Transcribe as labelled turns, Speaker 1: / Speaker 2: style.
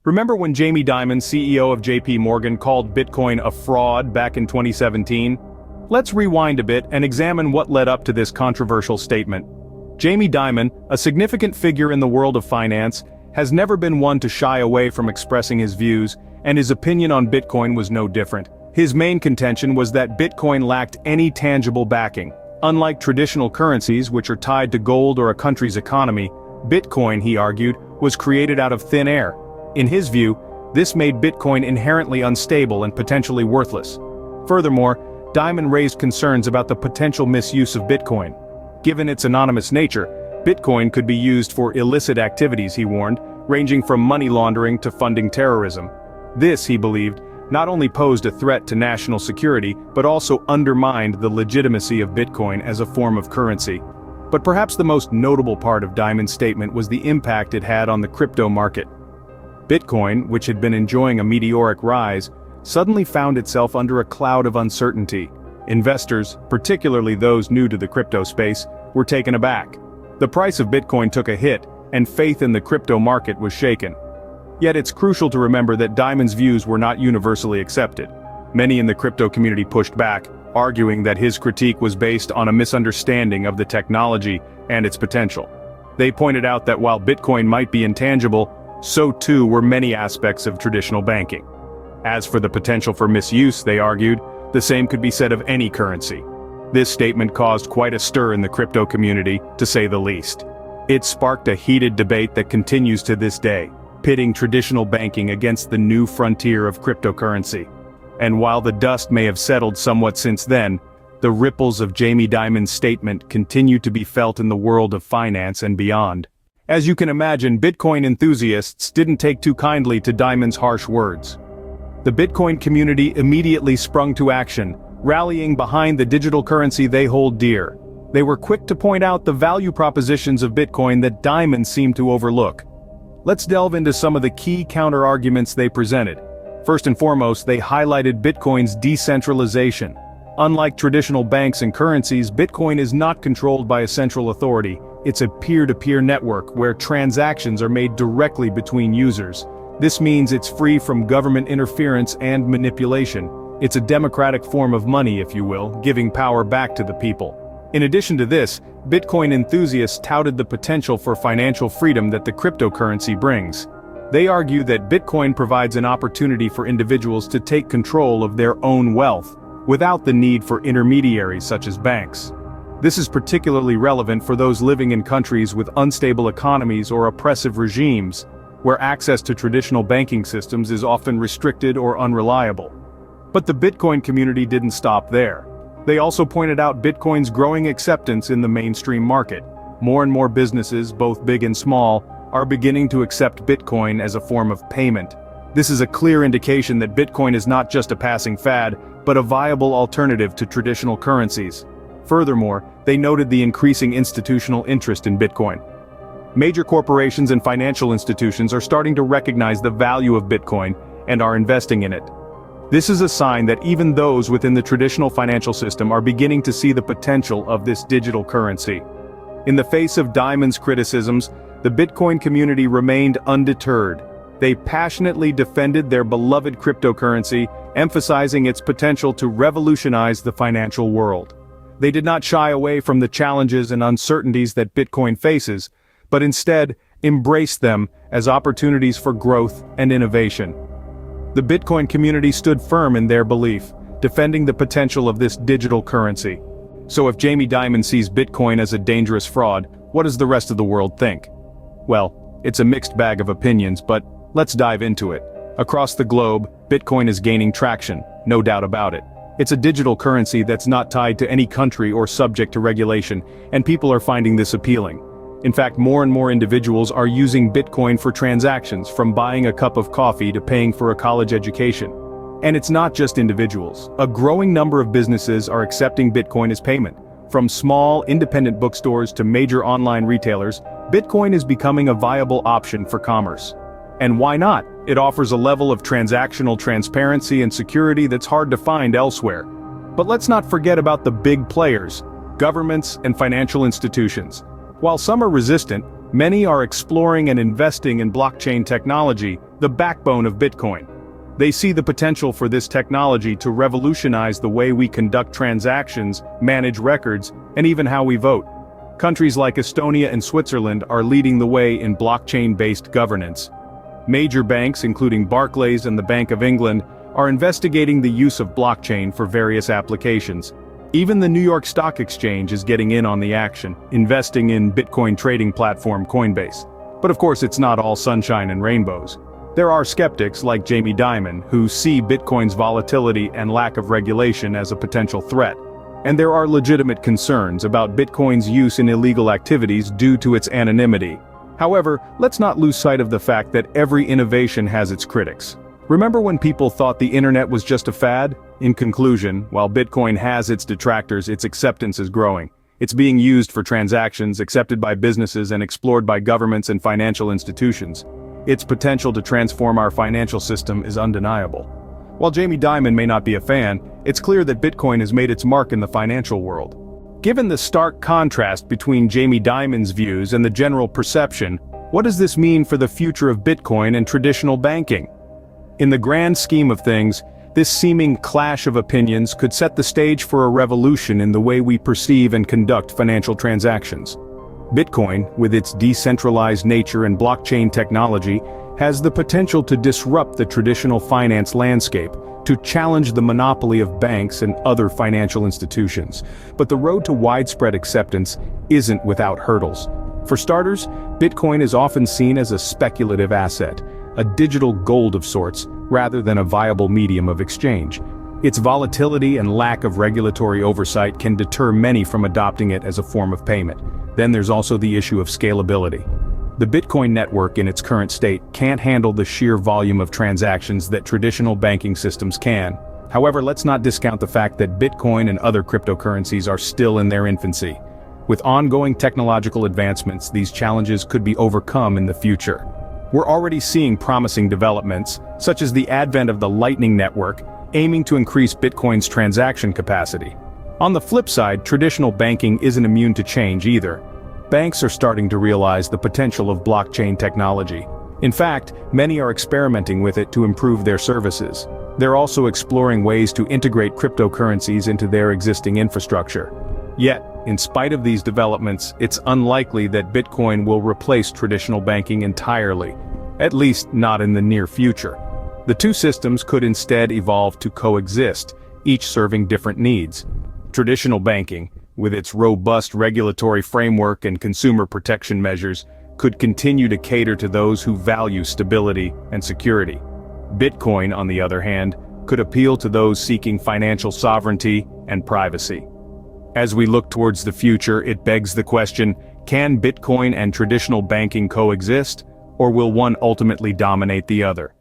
Speaker 1: Remember when Jamie Dimon, CEO of JP Morgan, called Bitcoin a fraud back in 2017? Let's rewind a bit and examine what led up to this controversial statement. Jamie Dimon, a significant figure in the world of finance, has never been one to shy away from expressing his views, and his opinion on Bitcoin was no different. His main contention was that Bitcoin lacked any tangible backing. Unlike traditional currencies, which are tied to gold or a country's economy, Bitcoin, he argued, was created out of thin air. In his view, this made Bitcoin inherently unstable and potentially worthless. Furthermore, Dimon raised concerns about the potential misuse of Bitcoin. Given its anonymous nature, Bitcoin could be used for illicit activities, he warned, ranging from money laundering to funding terrorism. This, he believed, not only posed a threat to national security, but also undermined the legitimacy of Bitcoin as a form of currency. But perhaps the most notable part of Dimon's statement was the impact it had on the crypto market. Bitcoin, which had been enjoying a meteoric rise, suddenly found itself under a cloud of uncertainty. Investors, particularly those new to the crypto space, were taken aback. The price of Bitcoin took a hit, and faith in the crypto market was shaken. Yet it's crucial to remember that Dimon's views were not universally accepted. Many in the crypto community pushed back, arguing that his critique was based on a misunderstanding of the technology and its potential. They pointed out that while Bitcoin might be intangible, so too were many aspects of traditional banking. As for the potential for misuse, they argued, the same could be said of any currency. This statement caused quite a stir in the crypto community, to say the least. It sparked a heated debate that continues to this day, pitting traditional banking against the new frontier of cryptocurrency. And while the dust may have settled somewhat since then, the ripples of Jamie Dimon's statement continue to be felt in the world of finance and beyond. As you can imagine, Bitcoin enthusiasts didn't take too kindly to Dimon's harsh words. The Bitcoin community immediately sprung to action, rallying behind the digital currency they hold dear. They were quick to point out the value propositions of Bitcoin that Dimon seemed to overlook. Let's delve into some of the key counter-arguments they presented. First and foremost, they highlighted Bitcoin's decentralization. Unlike traditional banks and currencies, Bitcoin is not controlled by a central authority. It's a peer-to-peer network where transactions are made directly between users. This means it's free from government interference and manipulation. It's a democratic form of money, if you will, giving power back to the people. In addition to this, Bitcoin enthusiasts touted the potential for financial freedom that the cryptocurrency brings. They argue that Bitcoin provides an opportunity for individuals to take control of their own wealth, without the need for intermediaries such as banks. This is particularly relevant for those living in countries with unstable economies or oppressive regimes, where access to traditional banking systems is often restricted or unreliable. But the Bitcoin community didn't stop there. They also pointed out Bitcoin's growing acceptance in the mainstream market. More and more businesses, both big and small, are beginning to accept Bitcoin as a form of payment. This is a clear indication that Bitcoin is not just a passing fad, but a viable alternative to traditional currencies. Furthermore, they noted the increasing institutional interest in Bitcoin. Major corporations and financial institutions are starting to recognize the value of Bitcoin and are investing in it. This is a sign that even those within the traditional financial system are beginning to see the potential of this digital currency. In the face of Dimon's criticisms, the Bitcoin community remained undeterred. They passionately defended their beloved cryptocurrency, emphasizing its potential to revolutionize the financial world. They did not shy away from the challenges and uncertainties that Bitcoin faces, but instead embraced them as opportunities for growth and innovation. The Bitcoin community stood firm in their belief, defending the potential of this digital currency. So if Jamie Dimon sees Bitcoin as a dangerous fraud, what does the rest of the world think? Well, it's a mixed bag of opinions, but let's dive into it. Across the globe, Bitcoin is gaining traction, no doubt about it. It's a digital currency that's not tied to any country or subject to regulation, and people are finding this appealing. In fact, more and more individuals are using Bitcoin for transactions, from buying a cup of coffee to paying for a college education. And it's not just individuals. A growing number of businesses are accepting Bitcoin as payment. From small, independent bookstores to major online retailers, Bitcoin is becoming a viable option for commerce. And why not? It offers a level of transactional transparency and security that's hard to find elsewhere. But let's not forget about the big players, governments and financial institutions. While some are resistant, Many are exploring and investing in blockchain technology, the backbone of Bitcoin. They see the potential for this technology to revolutionize the way we conduct transactions, manage records, and even how we vote. Countries like Estonia and Switzerland are leading the way in blockchain-based governance. Major banks, including Barclays and the Bank of England, are investigating the use of blockchain for various applications. Even the New York Stock Exchange is getting in on the action, investing in Bitcoin trading platform Coinbase. But of course, it's not all sunshine and rainbows. There are skeptics like Jamie Dimon who see Bitcoin's volatility and lack of regulation as a potential threat. And there are legitimate concerns about Bitcoin's use in illegal activities due to its anonymity. However, let's not lose sight of the fact that every innovation has its critics. Remember when people thought the internet was just a fad? In conclusion, while Bitcoin has its detractors, its acceptance is growing. It's being used for transactions, accepted by businesses, and explored by governments and financial institutions. Its potential to transform our financial system is undeniable. While Jamie Dimon may not be a fan, it's clear that Bitcoin has made its mark in the financial world. Given the stark contrast between Jamie Dimon's views and the general perception, what does this mean for the future of Bitcoin and traditional banking? In the grand scheme of things, this seeming clash of opinions could set the stage for a revolution in the way we perceive and conduct financial transactions. Bitcoin, with its decentralized nature and blockchain technology, has the potential to disrupt the traditional finance landscape, to challenge the monopoly of banks and other financial institutions. But the road to widespread acceptance isn't without hurdles. For starters, Bitcoin is often seen as a speculative asset, a digital gold of sorts, rather than a viable medium of exchange. Its volatility and lack of regulatory oversight can deter many from adopting it as a form of payment. Then there's also the issue of scalability. The Bitcoin network in its current state can't handle the sheer volume of transactions that traditional banking systems can. However, let's not discount the fact that Bitcoin and other cryptocurrencies are still in their infancy. With ongoing technological advancements, these challenges could be overcome in the future. We're already seeing promising developments, such as the advent of the Lightning Network, aiming to increase Bitcoin's transaction capacity. On the flip side, traditional banking isn't immune to change either. Banks are starting to realize the potential of blockchain technology. In fact, many are experimenting with it to improve their services. They're also exploring ways to integrate cryptocurrencies into their existing infrastructure. Yet, in spite of these developments, it's unlikely that Bitcoin will replace traditional banking entirely, at least not in the near future. The two systems could instead evolve to coexist, each serving different needs. Traditional banking, with its robust regulatory framework and consumer protection measures, could continue to cater to those who value stability and security. Bitcoin, on the other hand, could appeal to those seeking financial sovereignty and privacy. As we look towards the future, it begs the question, can Bitcoin and traditional banking coexist, or will one ultimately dominate the other?